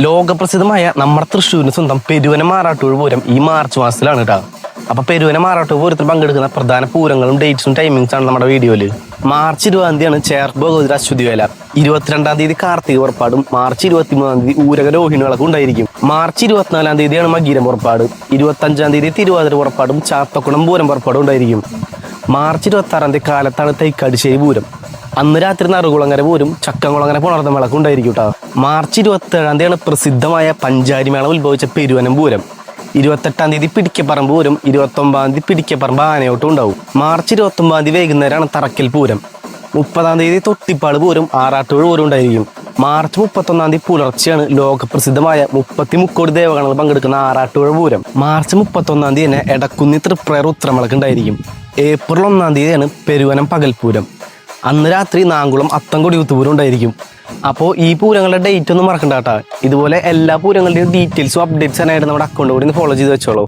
ലോകപ്രസിദ്ധമായ നമ്മുടെ തൃശ്ശൂരിന് സ്വന്തം പെരുവന മാറാട്ടൂർ പൂരം ഈ മാർച്ച് മാസത്തിലാണ് കേട്ടോ. അപ്പൊ പെരുവന മാറാട്ടൂർ പൂരത്തിൽ പങ്കെടുക്കുന്ന പ്രധാന പൂരങ്ങളും ഡേറ്റ്സും ടൈമിങ്സ് ആണ് നമ്മുടെ വീഡിയോയില്. മാർച്ച് 20 തീയതിയാണ് ചേർപ്പ് ഭഗവതി അശ്വതിവേല. 22 തീയതി കാർത്തിക പുറപ്പാടും മാർച്ച് 23 തീയതി ഊരക രോഹിണികളൊക്കെ ഉണ്ടായിരിക്കും. മാർച്ച് 24 തീയതിയാണ് മകീരം പുറപ്പാട്. 25 തീയതി തിരുവാതിര പുറപ്പാടും ചാത്തക്കുളം പൂരം പുറപ്പാടും ഉണ്ടായിരിക്കും. മാർച്ച് 26 തീയതി കാലത്താണ് തൈക്കാടിശ്ശേരി പൂരം. അന്ന് രാത്രി നറുകുളങ്ങര പൂരും ചക്കംകുളങ്ങര പുണർന്നമേളൊക്കെ ഉണ്ടായിരിക്കും കേട്ടോ. മാർച്ച് 27 തീയതിയാണ് പ്രസിദ്ധമായ പഞ്ചാരിമേള ഉത്ഭവിച്ച പെരുവനം പൂരം. 28 തീയതി പിടിക്കപ്പറമ്പ് പൂരം. 29 തീയതി പിടിക്കപ്പറമ്പ് ആനയോട്ടും ഉണ്ടാവും. മാർച്ച് 29 തീയതി വൈകുന്നേരമാണ് തറക്കൽ പൂരം. 30 തീയതി തൊട്ടിപ്പാട് പൂരം ആറാട്ടൂർ പൂരം ഉണ്ടായിരിക്കും. മാർച്ച് 31 തീയതി പുലർച്ചെയാണ് ലോകപ്രസിദ്ധമായ 30 മുക്കോടി ദേവഗണങ്ങൾ പങ്കെടുക്കുന്ന ആറാട്ടൂർ പൂരം. മാർച്ച് 31 തീയതി തന്നെ എടക്കുന്നി തൃപ്രയർ ഉത്രമളക്ക് ഉണ്ടായിരിക്കും. ഏപ്രിൽ 1 തീയതിയാണ് പെരുവനം പകൽപൂരം. അന്ന് രാത്രി നാങ്കുളം അത്തംകൊടി കുത്തുപൂരം ഉണ്ടായിരിക്കും. അപ്പോൾ ഈ പൂരങ്ങളുടെ ഡേറ്റ് ഒന്നും മറക്കണ്ട കേട്ടോ. ഇതുപോലെ എല്ലാ പൂരങ്ങളുടെയും ഡീറ്റെയിൽസും അപ്ഡേറ്റ്സ് ആയിട്ട് നമ്മുടെ അക്കൗണ്ട് കൂടി ഫോളോ ചെയ്ത് വെച്ചോളൂ.